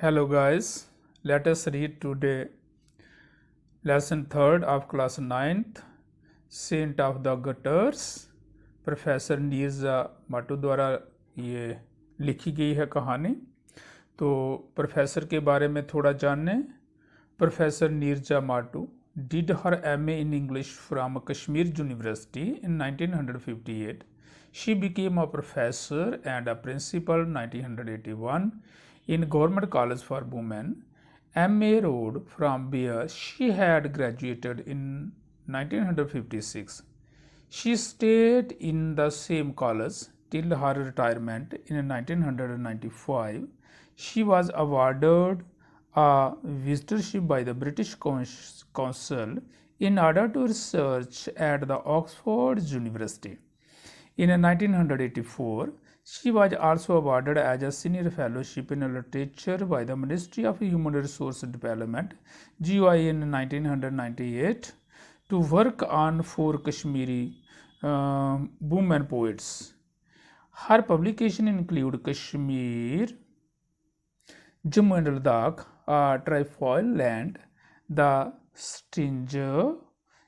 Hello guys, let us read today lesson 3rd of class 9th, Saint of the Gutters, professor Neerja Mattoo द्वारा ये लिखी गई है कहानी। तो प्रोफेसर के बारे में थोड़ा जानने। Professor Neerja Mattoo did her MA in English from Kashmir University in 1958. She became a professor and a principal 1981 in Government College for Women, MA Road, from where she had graduated in 1956. She stayed in the same college till her retirement in 1995. She was awarded a visitorship by the British Council in order to research at the Oxford University. In 1984, she was also awarded as a senior fellowship in literature by the Ministry of Human Resource Development (GOI) in 1998 to work on 4 Kashmiri women poets. Her publication include Kashmir, Jammu and Ladakh, Trefoil Land, The Stranger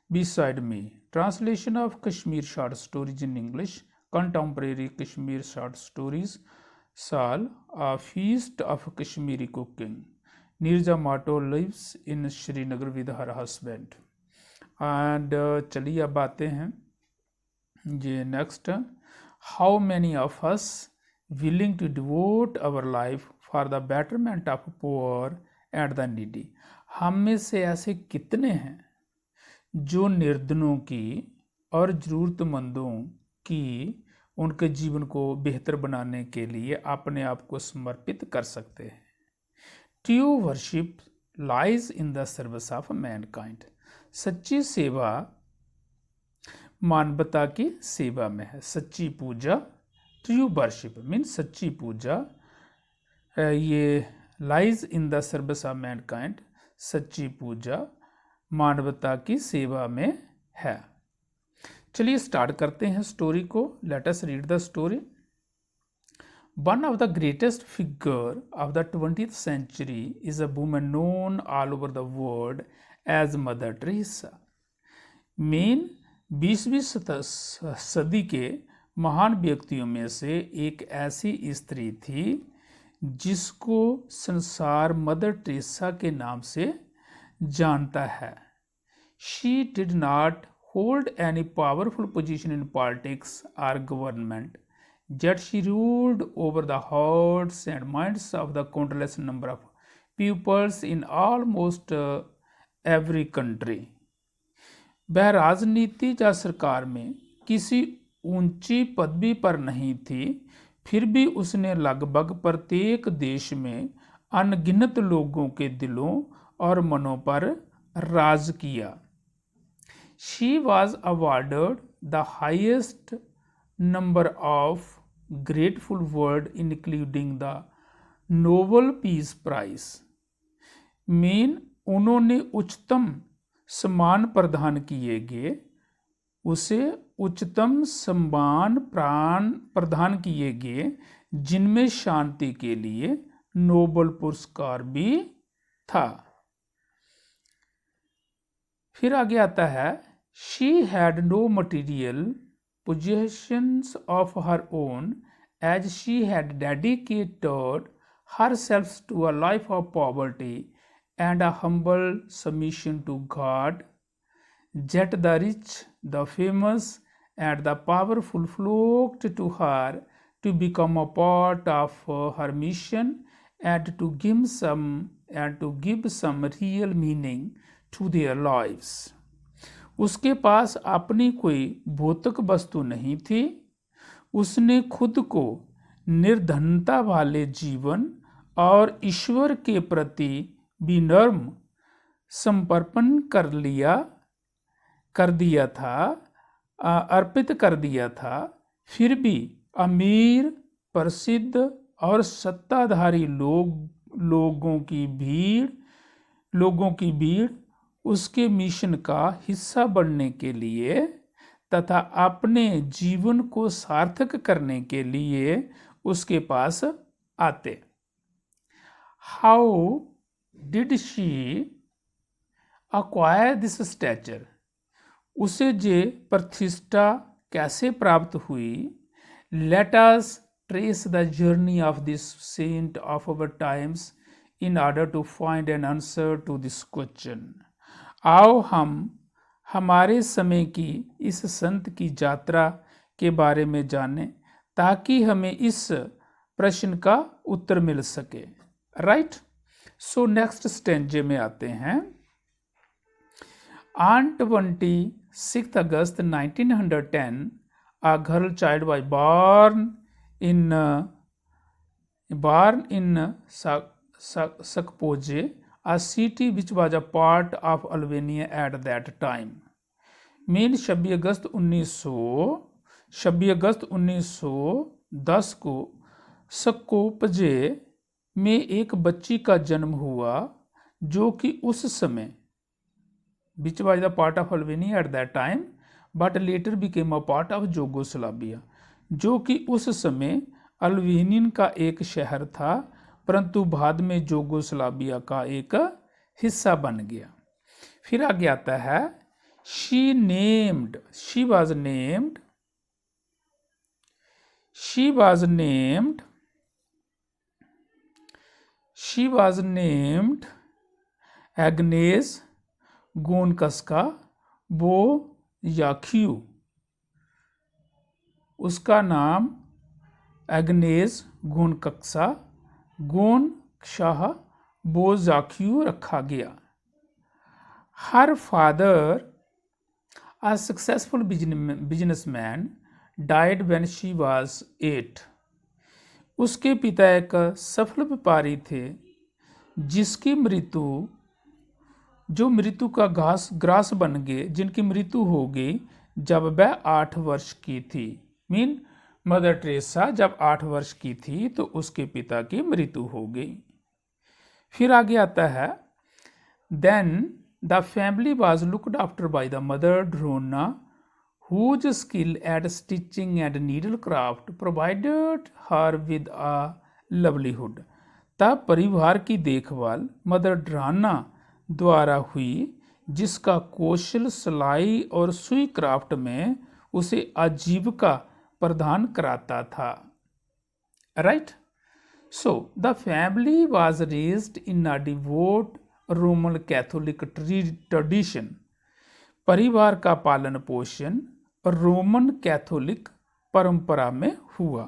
Beside Me, translation of Kashmir short stories in English, contemporary Kashmir short stories, Sal, A Feast of Kashmiri Cooking. Nirja Mato lives in Srinagar with her husband. And चलिए अब आते हैं ये next. How many of us willing to devote our life for the betterment of poor and the needy? हम में से ऐसे कितने हैं जो निर्धनों की और ज़रूरतमंदों की उनके जीवन को बेहतर बनाने के लिए अपने आप को समर्पित कर सकते हैं। True worship lies in the service of Mankind. सच्ची सेवा मानवता की सेवा में है। सच्ची पूजा, ट्रू वर्शिप मीन्स सच्ची पूजा, ये lies in the service of Mankind, सच्ची पूजा मानवता की सेवा में है। चलिए स्टार्ट करते हैं स्टोरी को। Let us read the story. One of the greatest figure of the 20th century is a woman known all over the world as Mother Teresa. मेन 20वीं सदी के महान व्यक्तियों में से एक ऐसी स्त्री थी जिसको संसार मदर टेरेसा के नाम से जानता है। She did not hold any powerful position in politics or government, yet she ruled over the hearts and minds of the countless number of pupils in almost every country. वह राजनीति या सरकार में किसी ऊंची पदवी पर नहीं थी, फिर भी उसने लगभग प्रत्येक देश में अनगिनत लोगों के दिलों और मनों पर राज किया। She was awarded the highest number of grateful awards, including the Nobel Peace Prize. उन्होंने उच्चतम सम्मान प्रदान किए गए, उसे उच्चतम सम्मान प्रदान किए गए, जिनमें शांति के लिए नोबल पुरस्कार भी था। फिर आगे आता है, she had no material possessions of her own, as she had dedicated herself to a life of poverty and a humble submission to God. Yet the rich, the famous, and the powerful flocked to her to become a part of her mission and to give some real meaning to their lives. उसके पास अपनी कोई भौतिक वस्तु नहीं थी। उसने खुद को निर्धनता वाले जीवन और ईश्वर के प्रति विनम्र समर्पण अर्पित कर दिया था। फिर भी अमीर, प्रसिद्ध और सत्ताधारी लोगों की भीड़ उसके मिशन का हिस्सा बनने के लिए तथा अपने जीवन को सार्थक करने के लिए उसके पास आते। How did she acquire this stature, उसे जे प्रतिष्ठा कैसे प्राप्त हुई. Let us trace the journey of this saint of our times in order to find an answer to this question. आओ हम हमारे समय की इस संत की यात्रा के बारे में जानें ताकि हमें इस प्रश्न का उत्तर मिल सके. राइट. सो नेक्स्ट स्टेंजे में आते हैं. On 26th August 1910, a girl child was born in Sakpoje, a city which was a part of Albania at that time. Mean 26 अगस्त 1910 को स्कोपजे में एक बच्ची का जन्म हुआ जो कि उस समय which was the part of Albania at that time but later became a part of Yugoslavia, जो कि उस समय अल्बेनियन का एक शहर था परंतु बाद में यूगोस्लाविया का एक हिस्सा बन गया. फिर आगे आता है she was named Agnes गोनकस्का बो याख्यू. उसका नाम एग्नेस गोनकक्सा गोनशाह बोजाक्यू रखा गया. Her father a successful businessman died when she was 8. उसके पिता एक सफल व्यापारी थे जिसकी मृत्यु का ग्रास बन गए, जिनकी मृत्यु हो गई जब वह 8 वर्ष की थी. मीन मदर टेरेसा जब 8 वर्ष की थी तो उसके पिता की मृत्यु हो गई. फिर आगे आता है then the family was looked after by the mother Drana whose skill at stitching and needlecraft provided her with a livelihood. तब परिवार की देखभाल मदर ड्राना द्वारा हुई जिसका कौशल सिलाई और सुई क्राफ्ट में उसे आजीविका प्रदान कराता था. Right. So the family was raised in a devote Roman Catholic tradition. परिवार का पालन पोषण रोमन कैथोलिक परंपरा में हुआ.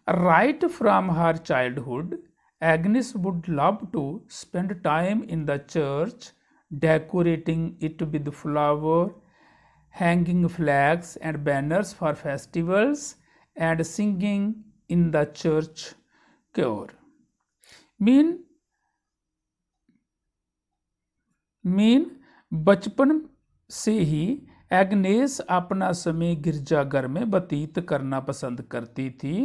Right from her childhood Agnes would love to spend time in the church, decorating it with flower, hanging flags and banners for festivals, and singing in the church choir. Mean बचपन से ही Agnes अपना समय गिरजाघर में व्यतीत करना पसंद करती थी.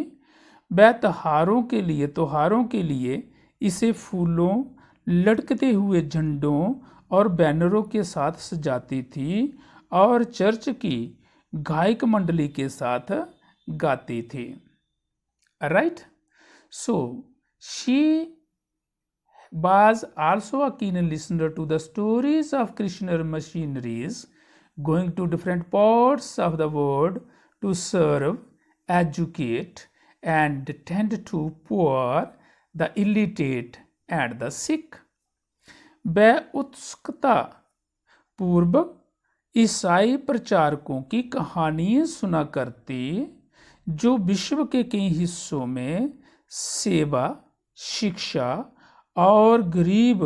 वह त्योहारों के लिए इसे फूलों, लटकते हुए झंडों और बैनरों के साथ सजाती थी और चर्च की गायक मंडली के साथ गाती थी. Right. So she was also a keen listener to the stories of Christian missionaries going to different parts of the world to serve, educate, and tend to poor, the illiterate, and the sick. वह उत्सुकता पूर्वक ईसाई प्रचारकों की कहानियाँ सुना करती जो विश्व के कई हिस्सों में सेवा, शिक्षा और गरीब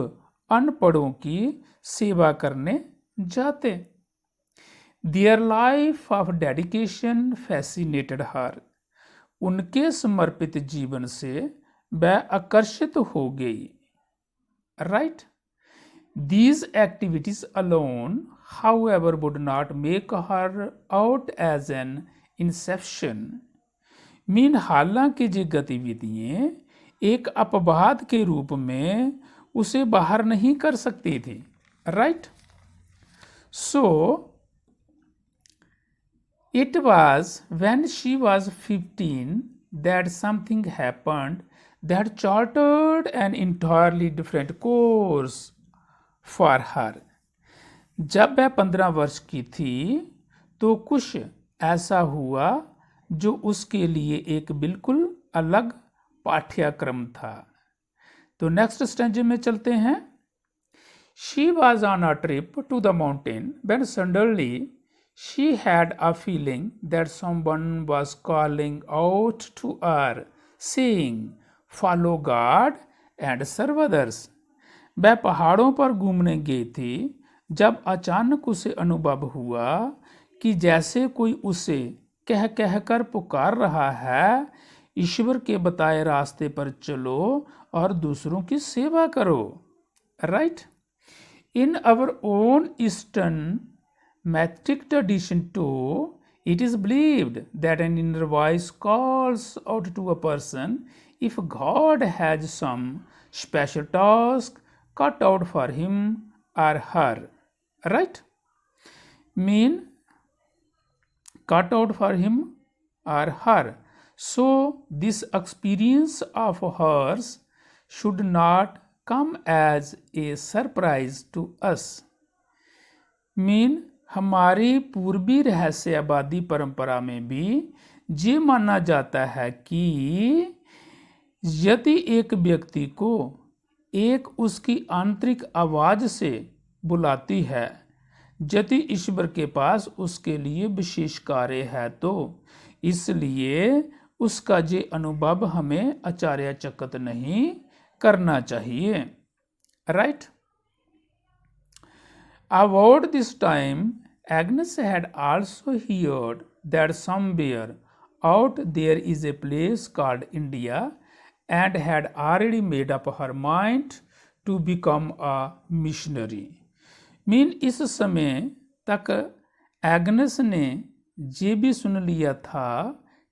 अनपढ़ों की सेवा करने जाते. Their life of dedication fascinated her. उनके समर्पित जीवन से वह आकर्षित हो गई. Right. These activities alone, however, would not make her out as an exception. Mean हालांकि ये गतिविधियां एक अपवाद के रूप में उसे बाहर नहीं कर सकती थी. Right. So it was when she was 15 that something happened that chartered an entirely different course for her. जब वह 15 वर्ष की थी तो कुछ ऐसा हुआ जो उसके लिए एक बिल्कुल अलग पाठ्यक्रम था। तो नेक्स्ट स्टेंजे में चलते हैं। She was on a trip to the mountain when suddenly she had a feeling that someone was calling out to her, saying, "Follow God and serve others." वह पहाड़ों पर घूमने गई थी जब अचानक उसे अनुभव हुआ कि जैसे कोई उसे कह कहकर पुकार रहा है, ईश्वर के बताए रास्ते पर चलो और दूसरों की सेवा करो। Right? In our own Eastern Matic tradition too, it is believed that an inner voice calls out to a person if God has some special task cut out for him or her. Right? Mean cut out for him or her. So this experience of hers should not come as a surprise to us. Mean हमारी पूर्वी रहस्यवादी परंपरा में भी ये माना जाता है कि यदि एक व्यक्ति को एक उसकी आंतरिक आवाज से बुलाती है, यदि ईश्वर के पास उसके लिए विशेष कार्य है, तो इसलिए उसका ये अनुभव हमें आश्चर्यचकित नहीं करना चाहिए। Right? About this time, Agnes had also heard that somewhere out there is a place called India and had already made up her mind to become a missionary. Mean इस समय तक एग्नेस ने ये भी सुन लिया था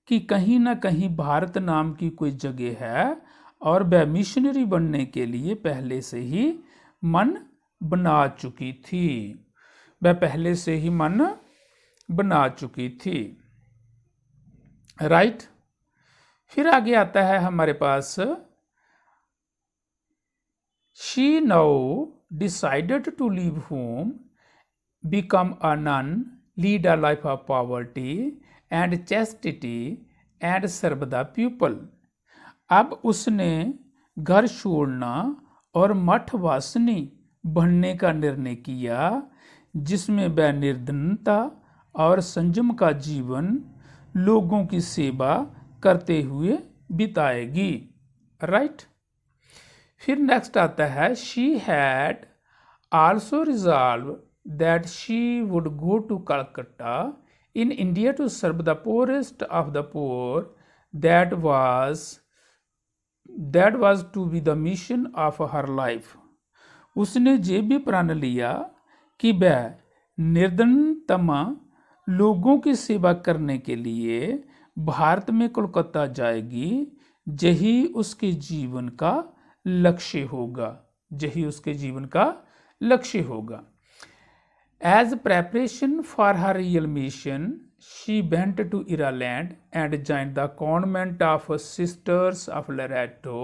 कि कहीं ना कहीं भारत नाम की कोई जगह है और वह मिशनरी बनने के लिए पहले से ही मन बना चुकी थी। वह पहले से ही मन बना चुकी थी। राइट? फिर आगे आता है हमारे पास, She now decided to leave home, become a nun, lead a life of poverty and chastity and serve the people. अब उसने घर छोड़ना और मठवासिनी बनने का निर्णय किया, जिसमें वह निर्धनता और संयम का जीवन लोगों की सेवा करते हुए बिताएगी। राइट? फिर नेक्स्ट आता है, she had also resolve that she would go to Calcutta in India to serve the poorest of the poor. That was to be the mission of her life. उसने ये भी प्रण लिया कि वह निर्धनतम लोगों की सेवा करने के लिए भारत में कोलकाता जाएगी। यही उसके जीवन का लक्ष्य होगा। यही उसके जीवन का लक्ष्य होगा। As preparation for her real mission, she went to Ireland and joined the convent of Sisters of Loreto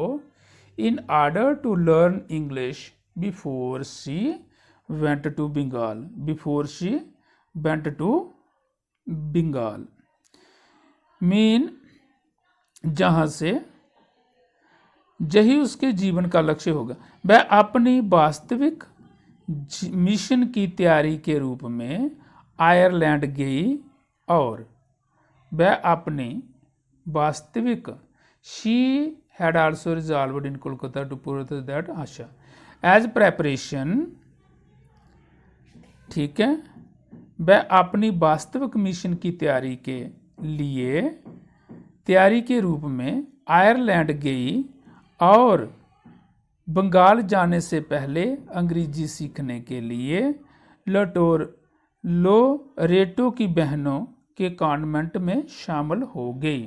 in order to learn English before she went to Bengal. Mean जहाँ से यही उसके जीवन का लक्ष्य होगा। वह अपनी वास्तविक मिशन की तैयारी के रूप में आयरलैंड गई और वह अपनी वास्तविक she had also resolved in Kolkata to पुरस्कार दैट आशा एज प्रेपरेशन। ठीक है? वह अपनी वास्तविक मिशन की तैयारी के रूप में आयरलैंड गई और बंगाल जाने से पहले अंग्रेजी सीखने के लिए लोरेटो की बहनों के कॉन्वेंट में शामिल हो गई।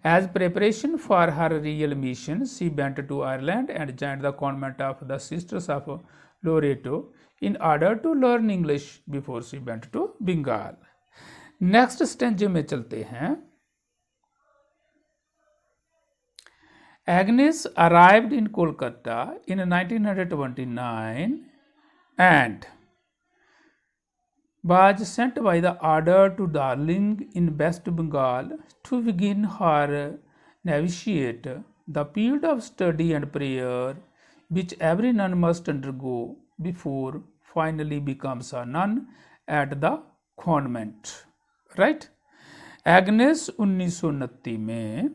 As preparation for her real mission, she went to Ireland and joined the convent of the Sisters of Loreto in order to learn English before she went to Bengal. Next stanza में चलते हैं। Agnes arrived in Kolkata in 1929 and was sent by the order to Darjeeling in West Bengal to begin her novitiate, the period of study and prayer which every nun must undergo before finally becomes a nun at the convent. Right? Agnes 1929 में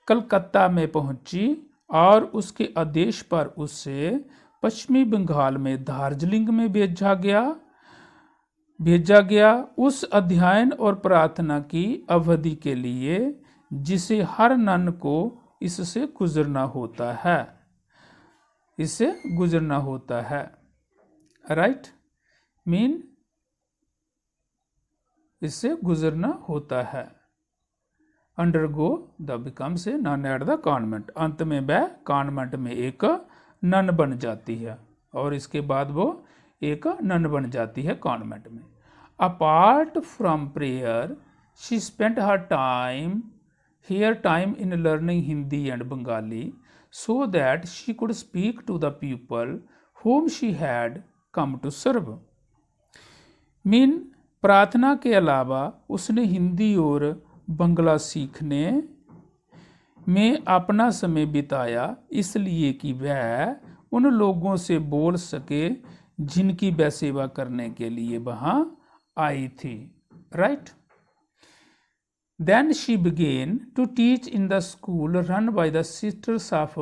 कलकत्ता में पहुंची और उसके आदेश पर उसे पश्चिमी बंगाल में दार्जिलिंग में भेजा गया उस अध्ययन और प्रार्थना की अवधि के लिए जिसे हर नन को इससे गुजरना होता है राइट मीन इससे गुजरना होता है अंडरगो द बिकम से नन एट द कॉन्वेंट अंत में वह कॉन्वेंट में एक नन बन जाती है और इसके बाद वो एक नन बन जाती है कॉन्वेंट में apart from prayer she spent her time in learning Hindi and Bengali so that she could speak to the people whom she had come to serve mean प्रार्थना के अलावा उसने हिंदी और बंगला सीखने में अपना समय बिताया इसलिए कि वह उन लोगों से बोल सके जिनकी वह सेवा करने के लिए वहाँ आई थी right then she began to teach in the school run by the sisters of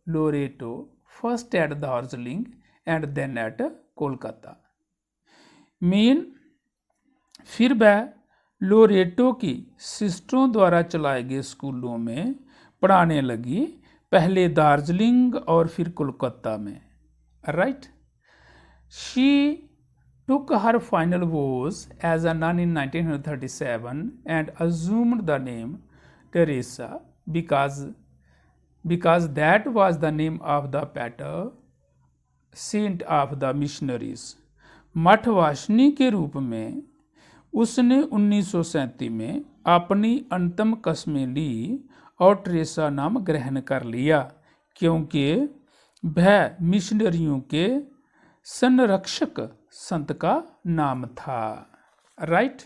Loreto first at Darjeeling and then at Kolkata mean फिर वह लोरेटो की सिस्टरों द्वारा चलाए गए स्कूलों में पढ़ाने लगी पहले दार्जिलिंग और फिर कोलकाता में right she took her final vows as a nun in 1937 and assumed the name Teresa because that was the name of the patron saint of the missionaries मठवासिनी के रूप में उसने 1937 में अपनी अंतिम कस्में ली और ट्रेसा नाम ग्रहण कर लिया क्योंकि वह मिशनरियों के संरक्षक संत का नाम था राइट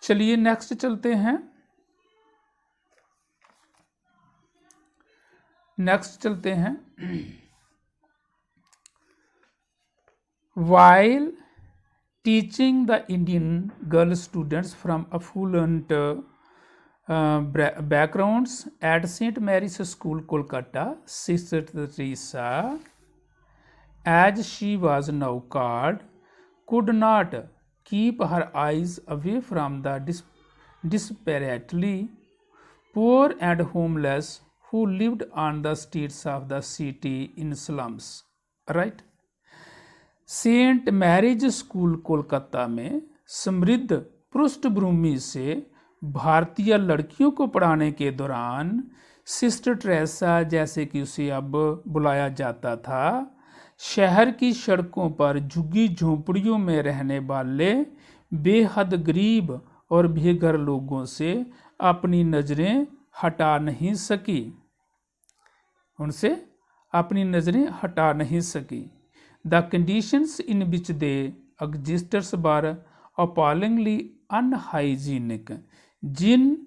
चलिए नेक्स्ट चलते हैं while teaching the Indian girl students from affluent backgrounds at St. Mary's School, Kolkata, Sister Teresa, as she was now called, could not keep her eyes away from the desperately poor and homeless who lived on the streets of the city in slums. Right? Saint Mary's school Kolkata में समृद्ध पृष्ठभूमि से भारतीय लड़कियों को पढ़ाने के दौरान सिस्टर ट्रेसा जैसे कि उसे अब बुलाया जाता था शहर की सड़कों पर झुग्गी झोंपड़ियों में रहने वाले बेहद गरीब और बेघर लोगों से अपनी नज़रें हटा नहीं सकी The conditions in which they existed were appallingly unhygienic. जिन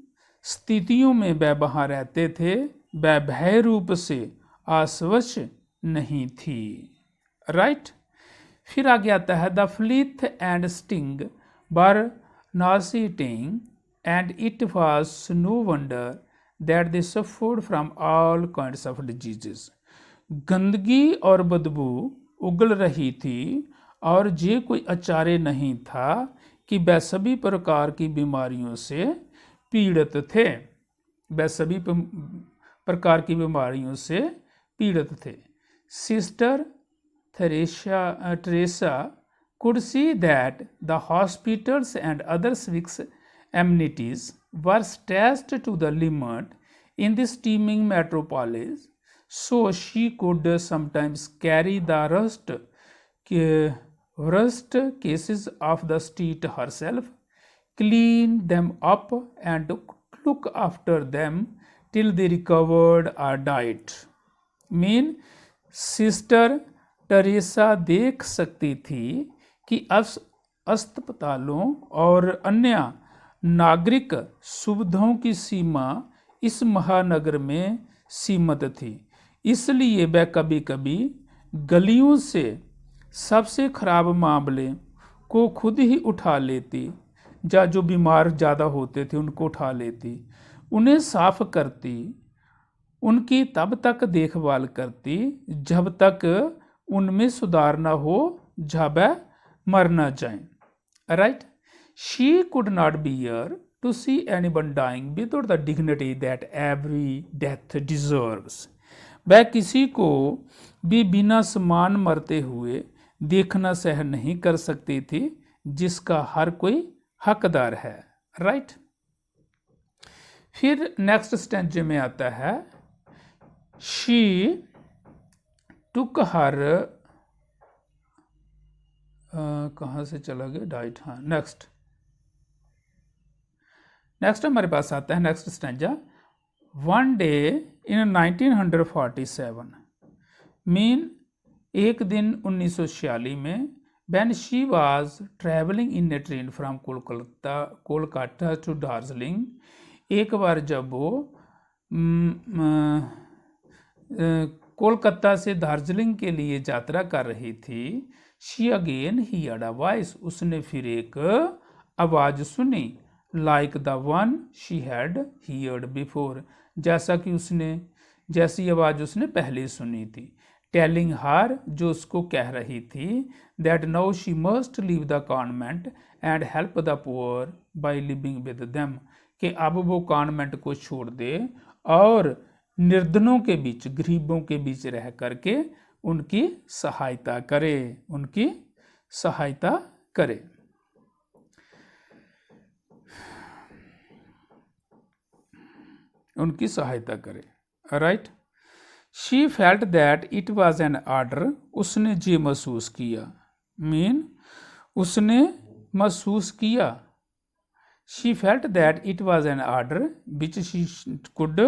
स्थितियों में वह वहाँ रहते थे वह भय रूप से अस्वच्छ नहीं थी राइट फिर आगे आता है the filth and stench were nauseating and it was no wonder that they suffered from all kinds of diseases. गंदगी और बदबू उगल रही थी और ये कोई आश्चर्य नहीं था कि वह सभी प्रकार की बीमारियों से पीड़ित थे sister Teresa could see that the hospitals and other civic amenities were stretched to the limit in this teeming metropolis. So she could sometimes carry the worst cases of the street herself, clean them up and look after them till they recovered or died. Mean sister Teresa देख सकती थी कि अस्पतालों और अन्य नागरिक सुविधाओं की सीमा इस महानगर में सीमित थी, इसलिए वह कभी कभी गलियों से सबसे खराब मामले को खुद ही उठा लेती, या जो बीमार ज़्यादा होते थे उनको उठा लेती, उन्हें साफ करती, उनकी तब तक देखभाल करती जब तक उनमें सुधार न हो, जब वह मर न जाए. Right. She could not bear to see anyone dying without the dignity that every death deserves. वह किसी को भी बिना सम्मान मरते हुए देखना सहन नहीं कर सकती थी, जिसका हर कोई हकदार है. राइट. फिर नेक्स्ट स्टेंजे में आता है शी टुक हर, कहाँ से चला गया, डाइट. हाँ, नेक्स्ट हमारे पास आता है next stanza. One day in 1947, mean एक दिन 1946 में, when she was traveling in a train from Kolkata to Darjeeling, एक बार जब वो कोलकाता से दार्जिलिंग के लिए यात्रा कर रही थी, she again heard a voice, उसने फिर एक आवाज़ सुनी, like the one she had heard before, जैसी आवाज़ उसने पहले सुनी थी. टेलिंग हर, जो उसको कह रही थी, that now she must leave the convent and help the poor by living with them, कि अब वो कॉन्वेंट को छोड़ दे और निर्धनों के बीच, गरीबों के बीच रह करके उनकी सहायता करे. Right. She felt that it was an order, उसने ये महसूस किया, मीन उसने महसूस किया, she felt that it was an order which she could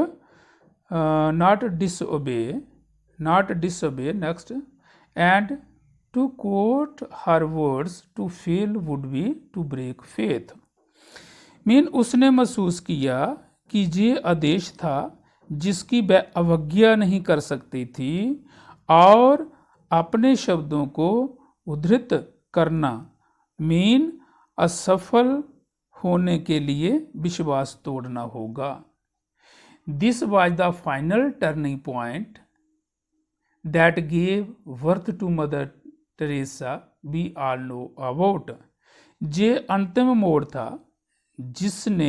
not disobey. Next, and to quote her words, to fail would be to break faith. Mean उसने महसूस किया कि ये आदेश था जिसकी वह अवज्ञा नहीं कर सकती थी, और अपने शब्दों को उद्धृत करना, मीन असफल होने के लिए विश्वास तोड़ना होगा. This was the final turning point that gave birth to Mother Teresa we all know about. ये अंतिम मोड़ था जिसने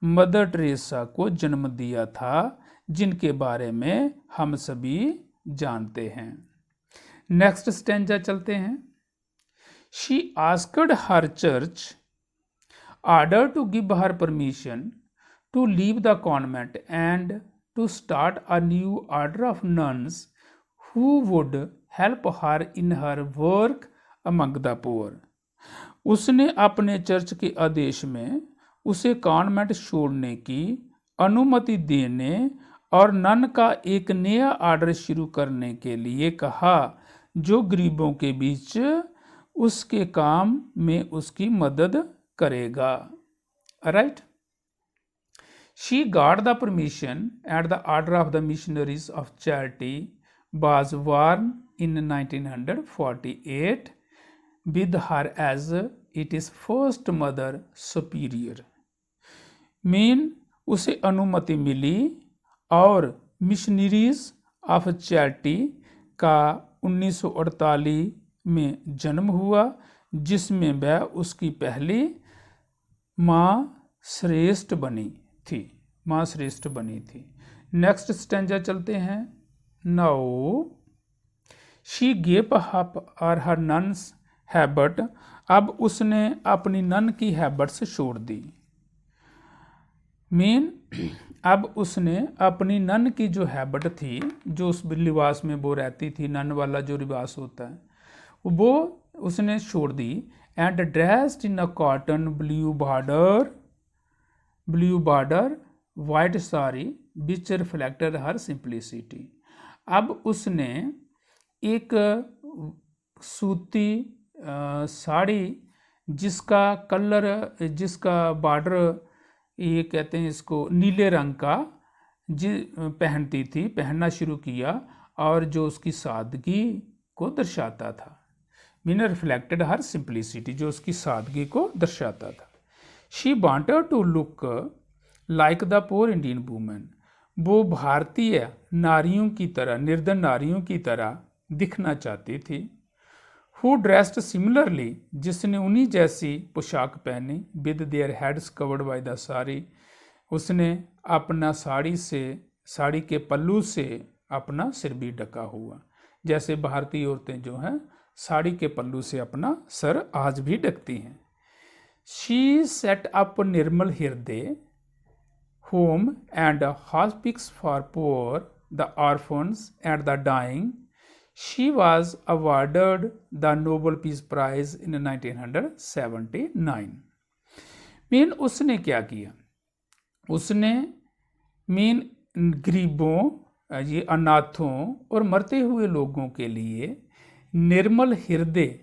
मदर टेरेसा को जन्म दिया था, जिनके बारे में हम सभी जानते हैं. नेक्स्ट स्टेंजा चलते हैं. She asked her church order to give her permission to leave the convent and to start a new order of nuns who would help her in her work among the poor. उसने अपने church के आदेश में उसे convent छोड़ने की अनुमति देने और नन का एक नया ऑर्डर शुरू करने के लिए कहा, जो गरीबों के बीच उसके काम में उसकी मदद करेगा. Right. She got the permission at the order of the Missionaries of Charity was born in 1948 with her as its first mother superior. Mean उसे अनुमति मिली और मिशनरीज ऑफ चैरिटी का 1948 में जन्म हुआ, जिसमें वह उसकी पहली माँ श्रेष्ठ बनी थी. नेक्स्ट स्टेंजा चलते हैं. Now she gave up her nuns habit, अब उसने अपनी नन की हैबिट्स छोड़ दी. मीन अब उसने अपनी नन की जो हैबिट थी, जो उस लिबास में वो रहती थी, नन वाला जो लिबास होता है, वो उसने छोड़ दी. And dressed in a cotton blue border white sari which reflected her simplicity. अब उसने एक सूती साड़ी जिसका कलर, जिसका बॉर्डर, ये कहते हैं इसको नीले रंग का, पहनती थी, पहनना शुरू किया, और जो उसकी सादगी को दर्शाता था। मीन रिफ्लेक्टेड हर सिंप्लिसिटी, जो उसकी सादगी को दर्शाता था। She wanted to look like the poor Indian women, वो भारतीय नारियों की तरह, निर्धन नारियों की तरह दिखना चाहती थी। हु ड्रेस्ड सिमिलरली, जिसने उन्हीं जैसी पोशाक पहनी, with their heads covered by the sari, उसने अपना साड़ी के पल्लू से अपना सिर भी ढका हुआ। जैसे भारतीय औरतें जो हैं साड़ी के पल्लू से अपना सर आज भी ढकती हैं। She said up Nirmal Hriday home and hospice for poor the orphans and the dying. She was awarded the Nobel peace prize in 1979। Mean उसने क्या किया, उसने मीन गरीबों, ये अनाथों और मरते हुए लोगों के लिए निर्मल हृदय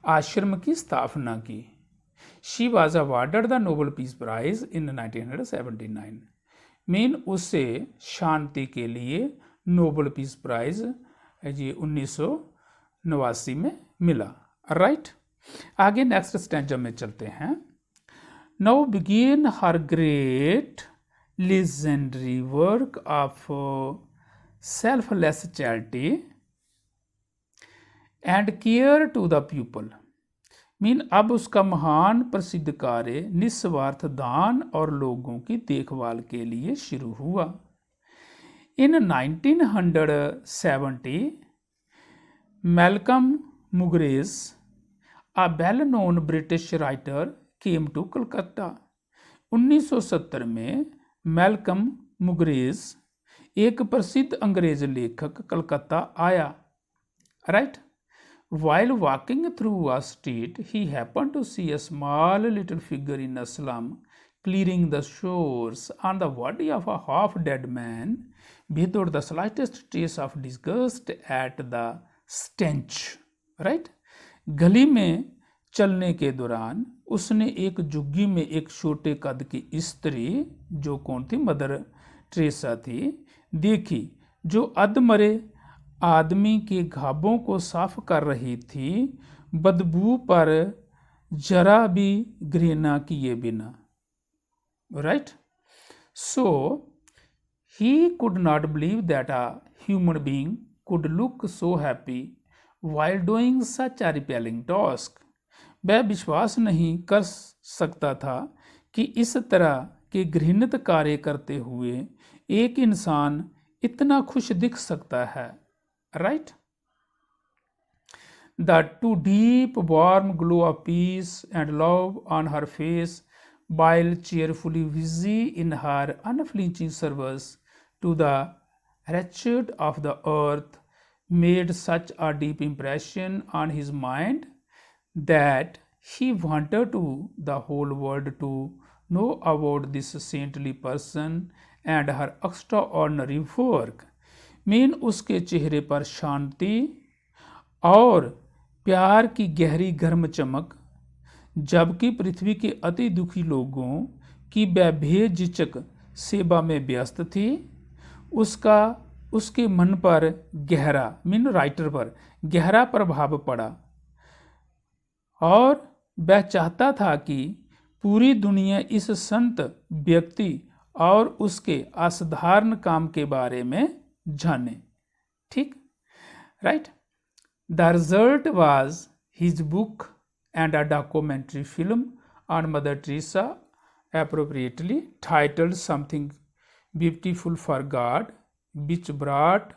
आश्रम की स्थापना की। She was awarded the Nobel peace prize in 1979। Mean उसे शांति के लिए नोबल पीस प्राइज ये 1989 में मिला। राइट, आगे नेक्स्ट स्टैंजा में चलते हैं। Now begin her great legendary work of selfless charity and care to the people। Mean अब उसका महान प्रसिद्ध कार्य निस्वार्थ दान और लोगों की देखभाल के लिए शुरू हुआ। In 1970 Malcolm Muggeridge, a well-known British writer, came to Calcutta. 1970 में मैल्कम मुगरेज, एक प्रसिद्ध अंग्रेज लेखक, कलकत्ता आया। Right, while walking through a street he happened to see a small little figure in a slum clearing the shores on the body of a half dead man without the slightest trace of disgust at the stench। Right, गली में चलने के दौरान उसने एक झुग्गी में एक छोटे कद की स्त्री, जो कौन थी, मदर टेरेसा थी, देखी, जो अधमरे आदमी के घावों को साफ कर रही थी, बदबू पर जरा भी घृणा किए बिना। Right, so he could not believe that a human being could look so happy while doing such a repelling task। वह विश्वास नहीं कर सकता था कि इस तरह के घृणित कार्य करते हुए एक इंसान इतना खुश दिख सकता है। Right, the two deep warm glow of peace and love on her face while cheerfully busy in her unflinching service to the wretched of the earth made such a deep impression on his mind that he wanted to the whole world to know about this saintly person and her extraordinary work। Mean उसके चेहरे पर शांति और प्यार की गहरी गर्म चमक, जबकि पृथ्वी के अति दुखी लोगों की वह बेझिझक सेवा में व्यस्त थी। उसके मन पर गहरा, मीन राइटर पर गहरा प्रभाव पड़ा, और वह चाहता था कि पूरी दुनिया इस संत व्यक्ति और उसके असाधारण काम के बारे में जाने। ठीक, right, the result was his book and a documentary film on mother Teresa, appropriately titled Something Beautiful for God, which brought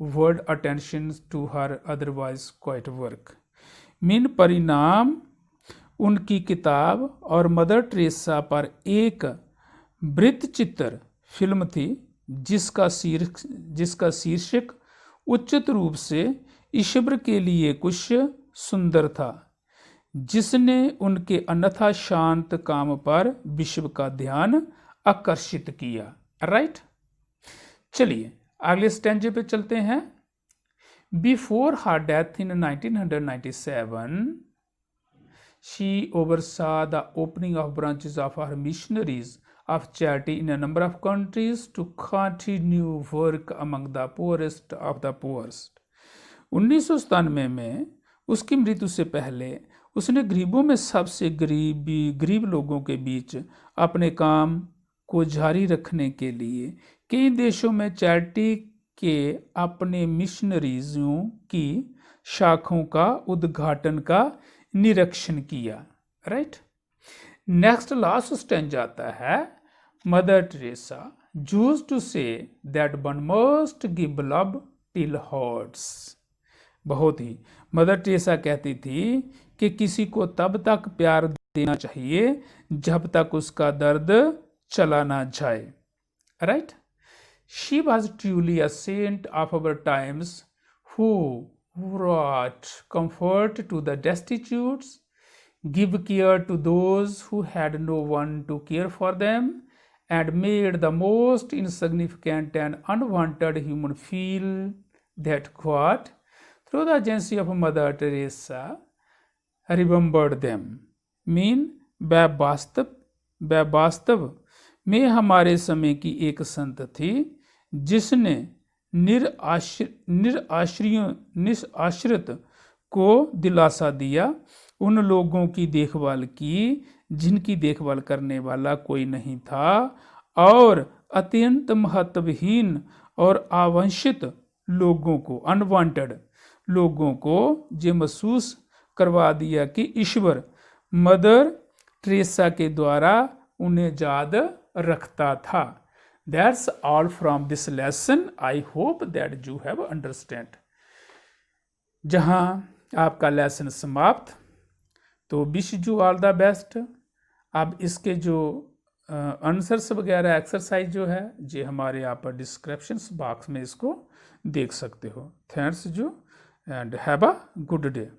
world attention to her otherwise quiet work। Mean परिणाम उनकी किताब और मदर टेरेसा पर एक वृत्तचित्र film थी, जिसका शीर्षक उचित रूप से ईश्वर के लिए कुछ सुंदर था, जिसने उनके अन्यथा शांत काम पर विश्व का ध्यान आकर्षित किया। राइट, चलिए अगले स्टेंजे पे चलते हैं। Before her death in 1997 she oversaw the opening of branches of her missionaries of charity in a number of countries to continue work among the poorest of the poorest. 1997 में उसकी मृत्यु से पहले उसने गरीबों में सबसे गरीब लोगों के बीच अपने काम को जारी रखने के लिए कई देशों में चैरिटी के अपने मिशनरीजों की शाखाओं का उद्घाटन का निरीक्षण किया। राइट, नेक्स्ट लास्ट स्टेंज आता है। Mother Teresa used to say that one must give love till hurts. बहुत ही मदर टेरेसा कहती थी कि किसी को तब तक प्यार देना चाहिए जब तक उसका दर्द चला ना जाए। Right, she was truly a saint of our times who brought comfort to the destitute, give care to those who had no one to care for them, and made the most insignificant and unwanted human feel that God, through the agency of Mother Teresa, remembered them. Mean वास्तव में हमारे समय की एक संत थी जिसने निराश्रित को दिलासा दिया, उन लोगों की देखभाल की जिनकी देखभाल करने वाला कोई नहीं था, और अत्यंत महत्वहीन और अवंचित लोगों को, अनवांटेड लोगों को ये महसूस करवा दिया कि ईश्वर मदर टेरेसा के द्वारा उन्हें याद रखता था। That's all from this lesson. I hope that you have understand. जहाँ आपका लेसन समाप्त, तो wish you all the best. अब इसके जो आंसर्स वगैरह एक्सरसाइज जो है ये हमारे यहाँ पर डिस्क्रिप्शन बॉक्स में इसको देख सकते हो। Thanks you and have a good day.